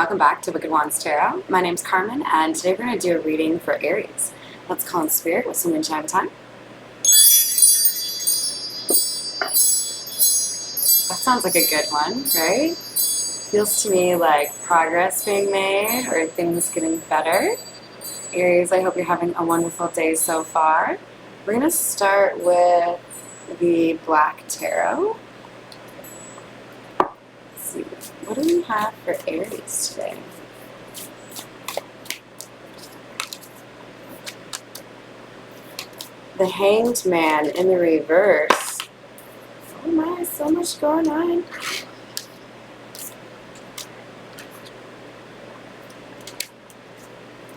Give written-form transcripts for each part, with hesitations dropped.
welcome back to Wicked Wands Tarot. My name's Carmen, and today we're going to do a reading for Aries. Let's call in spirit with some wind chime time. That sounds like a good one, right? Feels to me like progress being made or things getting better. Aries, I hope you're having a wonderful day so far. We're going to start with the Black Tarot. Let's see, what do we have for Aries today? The Hanged Man in the reverse. Oh my, so much going on.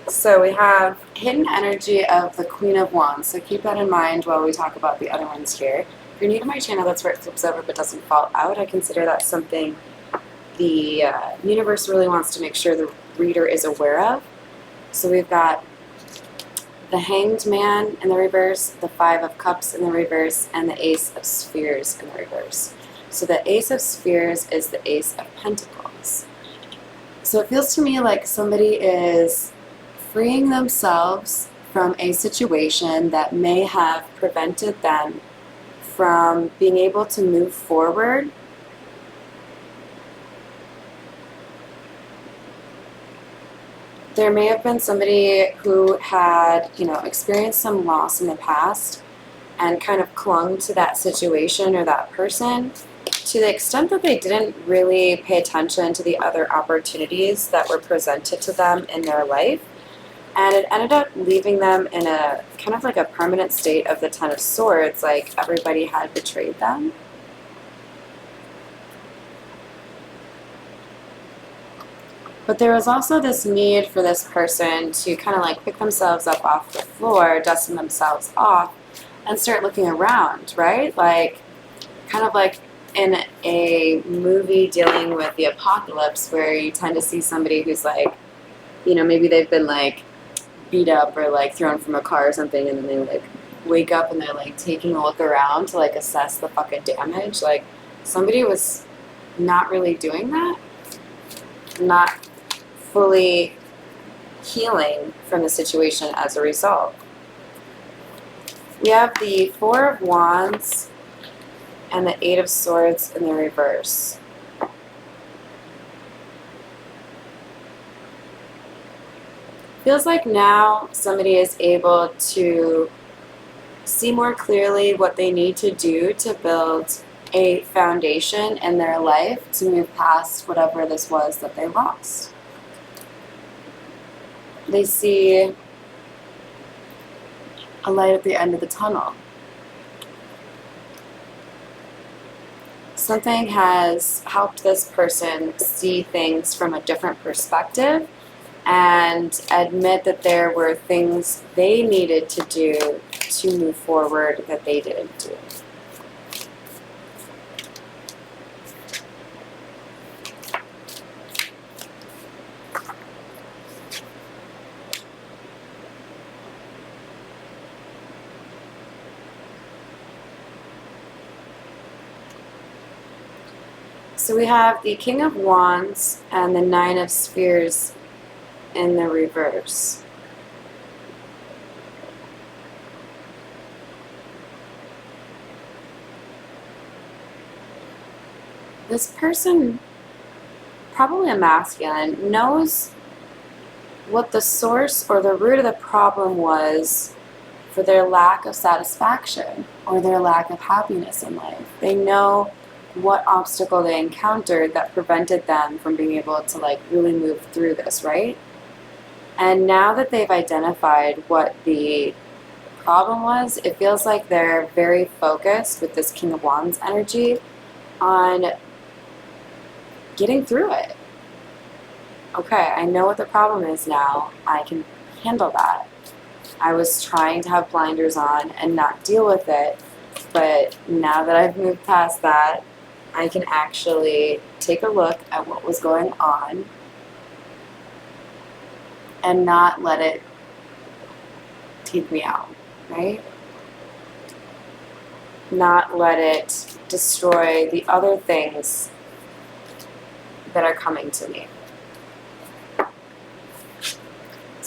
So we have hidden energy of the Queen of Wands. So keep that in mind while we talk about the other ones here. If you're new to my channel, that's where it flips over but doesn't fall out. I consider that something the universe really wants to make sure the reader is aware of. So we've got the Hanged Man in the reverse, the Five of Cups in the reverse, and the Ace of Spheres in the reverse. So the Ace of Spheres is the Ace of Pentacles. So it feels to me like somebody is freeing themselves from a situation that may have prevented them from being able to move forward. There may have been somebody who had, experienced some loss in the past and kind of clung to that situation or that person to the extent that they didn't really pay attention to the other opportunities that were presented to them in their life. And it ended up leaving them in a kind of like a permanent state of the Ten of Swords, like everybody had betrayed them. But there was also this need for this person to kind of like pick themselves up off the floor, dusting themselves off, and start looking around, right? Like, kind of like in a movie dealing with the apocalypse where you tend to see somebody who's like, maybe they've been like beat up or like thrown from a car or something, and then they like wake up and they're like taking a look around to like assess the fucking damage. Like, somebody was not really doing that, not fully healing from the situation as a result. We have the Four of Wands and the Eight of Swords in the reverse. Feels like now somebody is able to see more clearly what they need to do to build a foundation in their life to move past whatever this was that they lost. They see a light at the end of the tunnel. Something has helped this person see things from a different perspective and admit that there were things they needed to do to move forward that they didn't do. So we have the King of Wands and the Nine of Spheres in the reverse. This person, probably a masculine, knows what the source or the root of the problem was for their lack of satisfaction or their lack of happiness in life. They know what obstacle they encountered that prevented them from being able to like really move through this, right? And now that they've identified what the problem was, it feels like they're very focused with this King of Wands energy on getting through it. Okay, I know what the problem is now. I can handle that. I was trying to have blinders on and not deal with it, but now that I've moved past that, I can actually take a look at what was going on and not let it take me out, right? Not let it destroy the other things that are coming to me.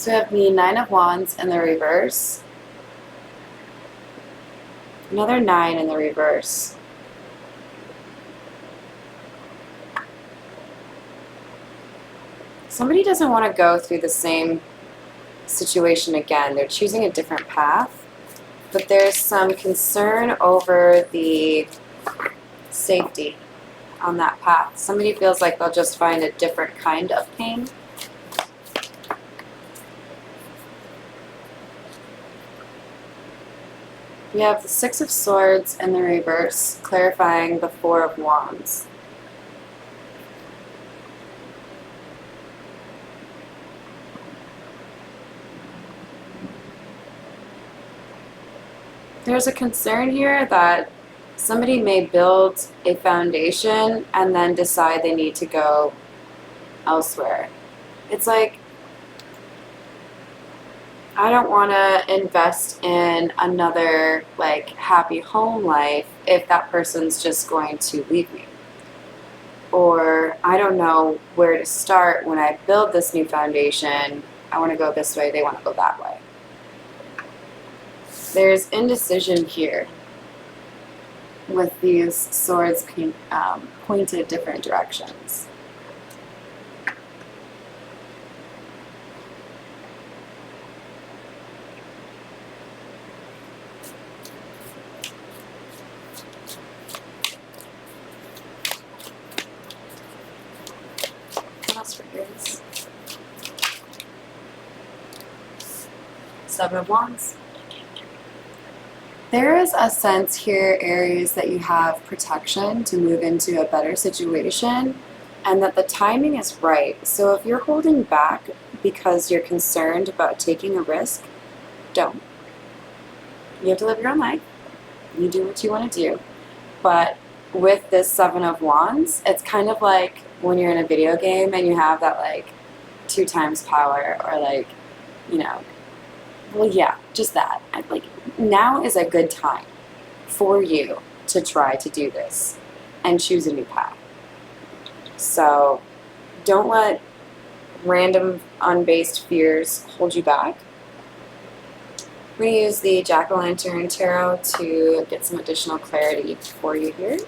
So we have the Nine of Wands in the reverse. Another 9 in the reverse. Somebody doesn't want to go through the same situation again. They're choosing a different path, but there's some concern over the safety on that path. Somebody feels like they'll just find a different kind of pain. We have the Six of Swords in the reverse, clarifying the Four of Wands. There's a concern here that somebody may build a foundation and then decide they need to go elsewhere. It's like, I don't want to invest in another like happy home life if that person's just going to leave me. Or I don't know where to start when I build this new foundation. I want to go this way, they want to go that way. There's indecision here with these swords pointed different directions. What else for Aries? Seven of Wands. There is a sense here, Aries, that you have protection to move into a better situation and that the timing is right. So if you're holding back because you're concerned about taking a risk, don't. You have to live your own life. You do what you want to do. But with this Seven of Wands, it's kind of like when you're in a video game and you have that like 2 times power or like, you know, well, yeah, just that. Like, now is a good time for you to try to do this and choose a new path. So don't let random unbased fears hold you back. We're going to use the Jack-o'-lantern tarot to get some additional clarity for you here.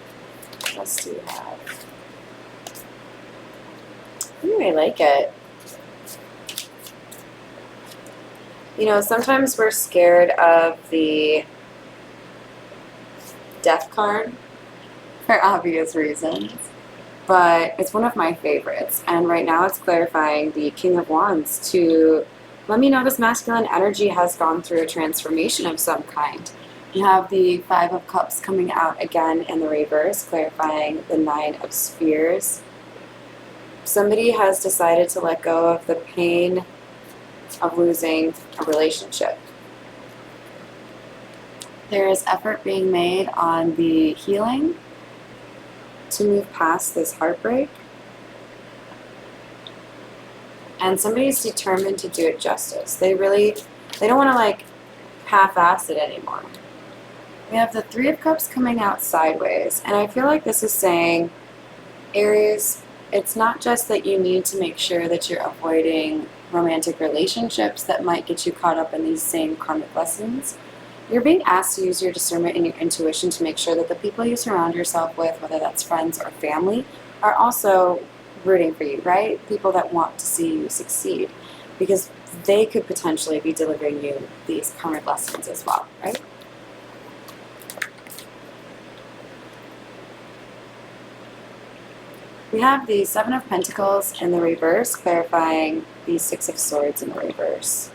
What else do we have? Ooh, I like it. You know, sometimes we're scared of the Death card for obvious reasons, but it's one of my favorites. And right now it's clarifying the King of Wands to let me know this masculine energy has gone through a transformation of some kind. You have the Five of Cups coming out again in the reverse, clarifying the Nine of Spears. Somebody has decided to let go of the pain of losing a relationship. There is effort being made on the healing to move past this heartbreak. And somebody's determined to do it justice. They don't want to like half-ass it anymore. We have the Three of Cups coming out sideways. And I feel like this is saying, Aries, it's not just that you need to make sure that you're avoiding romantic relationships that might get you caught up in these same karmic lessons. You're being asked to use your discernment and your intuition to make sure that the people you surround yourself with, whether that's friends or family, are also rooting for you, right? People that want to see you succeed, because they could potentially be delivering you these karmic lessons as well, right? We have the Seven of Pentacles in the reverse, clarifying the Six of Swords in the reverse.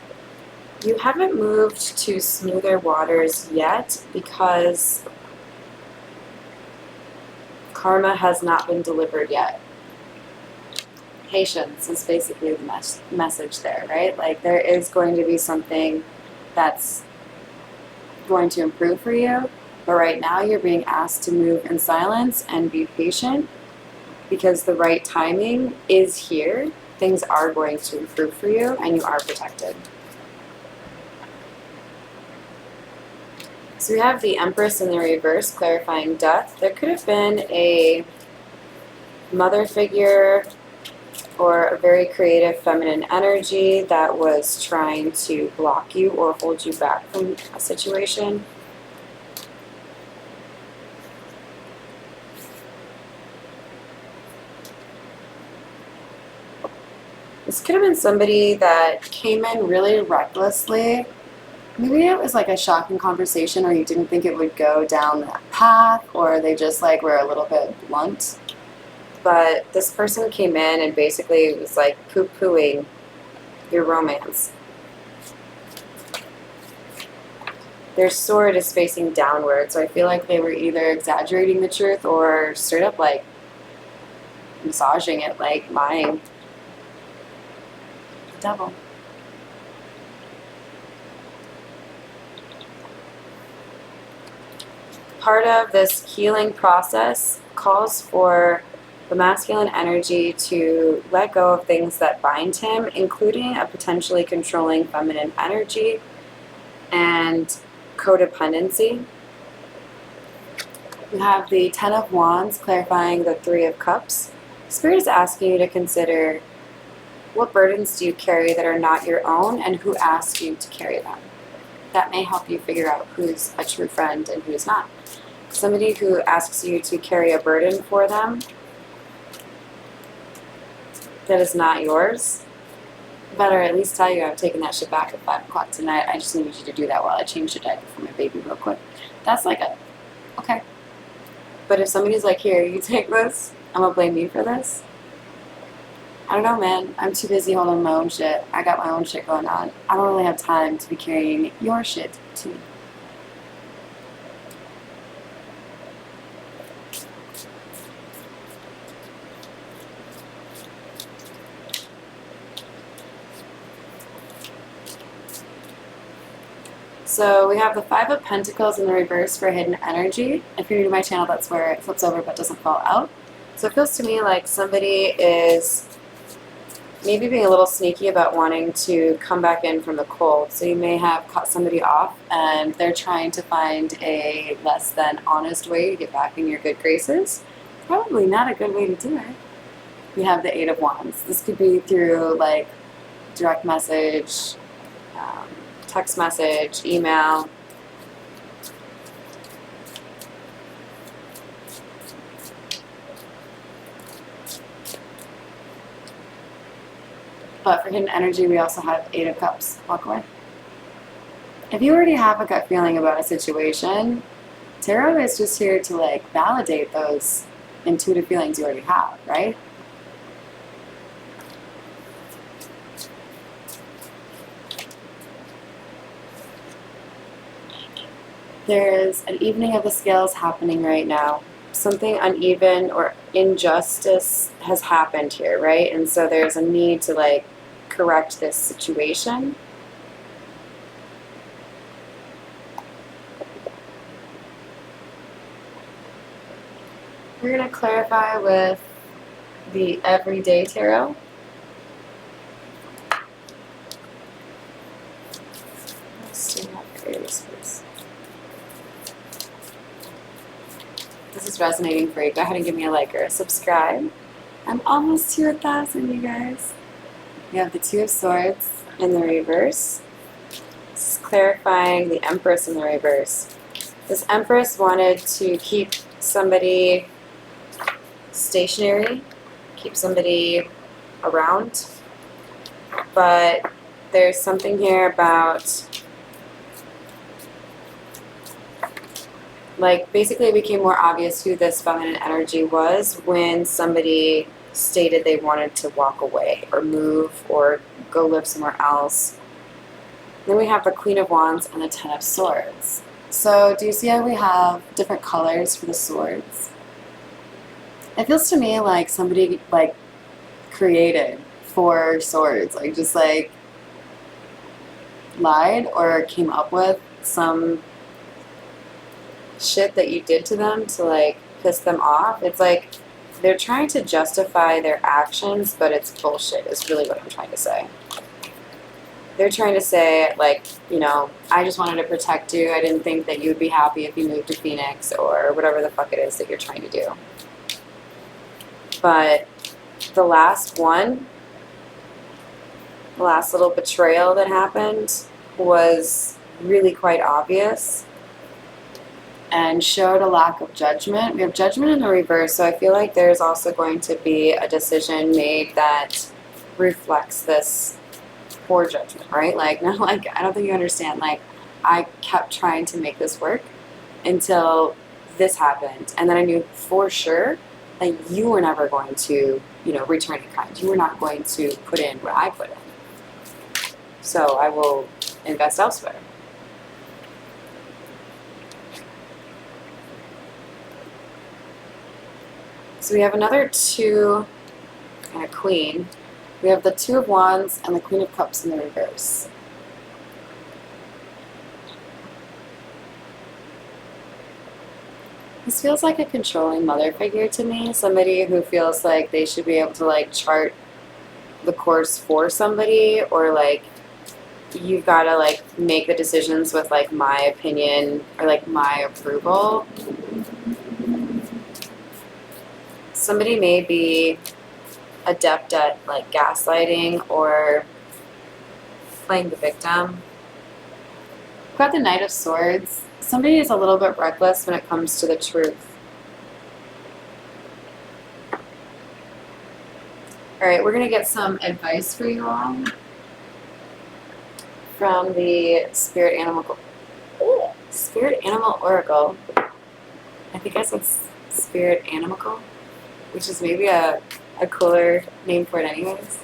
You haven't moved to smoother waters yet because karma has not been delivered yet. Patience is basically the message there, right? Like, there is going to be something that's going to improve for you, but right now you're being asked to move in silence and be patient, because the right timing is here. Things are going to improve for you and you are protected. So we have the Empress in the reverse, clarifying death. There could have been a mother figure or a very creative feminine energy that was trying to block you or hold you back from a situation. This could have been somebody that came in really recklessly. Maybe it was like a shocking conversation, or you didn't think it would go down that path, or they just like were a little bit blunt. But this person came in and basically was like poo-pooing your romance. Their sword is facing downward, so I feel like they were either exaggerating the truth or straight up like massaging it, like lying. Devil. Part of this healing process calls for the masculine energy to let go of things that bind him, including a potentially controlling feminine energy and codependency. We have the Ten of Wands clarifying the Three of Cups. Spirit is asking you to consider, what burdens do you carry that are not your own, and who asked you to carry them? That may help you figure out who's a true friend and who's not. Somebody who asks you to carry a burden for them that is not yours, better at least tell you I'm taking that shit back at 5 o'clock tonight. I just need you to do that while I change the diaper for my baby real quick. That's like a, okay. But if somebody's like, here, you take this, I'm gonna blame you for this. I don't know, man. I'm too busy holding my own shit. I got my own shit going on. I don't really have time to be carrying your shit too. So we have the Five of Pentacles in the reverse for hidden energy. If you're new to my channel, that's where it flips over but doesn't fall out. So it feels to me like somebody is maybe being a little sneaky about wanting to come back in from the cold. So you may have caught somebody off and they're trying to find a less than honest way to get back in your good graces. Probably not a good way to do it. We have the Eight of Wands. This could be through like direct message, text message, email. But for hidden energy, we also have Eight of Cups. Walk away. If you already have a gut feeling about a situation, tarot is just here to like validate those intuitive feelings you already have, right? There's an evening of the scales happening right now. Something uneven or injustice has happened here, right? And so there's a need to like correct this situation. We're going to clarify with the Everyday Tarot. Let's see how ARIES is. This is resonating for you. Go ahead and give me a like or a subscribe. I'm almost to 1,000, you guys. We have the Two of Swords in the reverse. This is clarifying the Empress in the reverse. This Empress wanted to keep somebody stationary, keep somebody around, but there's something here about like basically it became more obvious who this feminine energy was when somebody stated they wanted to walk away or move or go live somewhere else. Then we have the Queen of Wands and the Ten of Swords. So do you see how we have different colors for the swords? It feels to me like somebody like created 4 swords, like just like lied or came up with some shit that you did to them to like piss them off. It's like they're trying to justify their actions, but it's bullshit is really what I'm trying to say. They're trying to say like, you know, I just wanted to protect you. I didn't think that you would be happy if you moved to Phoenix or whatever the fuck it is that you're trying to do. But the last one, the last little betrayal that happened was really quite obvious and showed a lack of judgment. We have judgment in the reverse, so I feel like there's also going to be a decision made that reflects this poor judgment, right? Like, no, like, I don't think you understand. Like, I kept trying to make this work until this happened, and then I knew for sure that you were never going to, return in kind. You were not going to put in what I put in. So I will invest elsewhere. So we have another two, and a queen. We have the Two of Wands and the Queen of Cups in the reverse. This feels like a controlling mother figure to me. Somebody who feels like they should be able to like chart the course for somebody, or like you've got to like make the decisions with like my opinion or like my approval. Somebody may be adept at like gaslighting or playing the victim. We've got the Knight of Swords. Somebody is a little bit reckless when it comes to the truth. Alright, we're going to get some advice for you all from the Spirit Animal Oracle. I think I said Spirit Animal, which is maybe a cooler name for it anyways.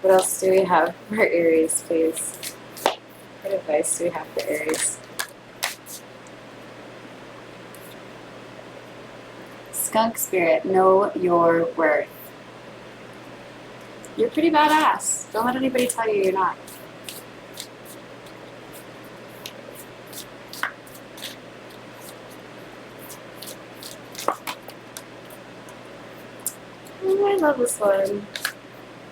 What else do we have for Aries, please? What advice do we have for Aries? Skunk Spirit, know your worth. You're pretty badass. Don't let anybody tell you you're not. Oh, I love this one.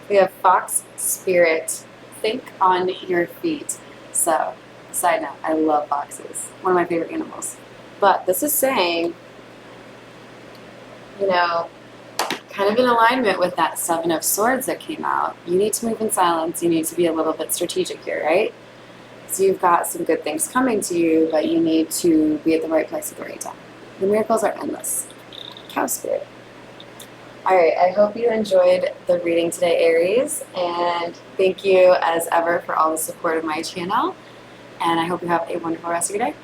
We have Fox Spirit. Think on your feet. So, side note, I love foxes. One of my favorite animals. But this is saying, kind of in alignment with that Seven of Swords that came out, you need to move in silence. You need to be a little bit strategic here, right? So you've got some good things coming to you, but you need to be at the right place at the right time. The miracles are endless. Cow Spirit. Alright, I hope you enjoyed the reading today, Aries, and thank you as ever for all the support of my channel, and I hope you have a wonderful rest of your day.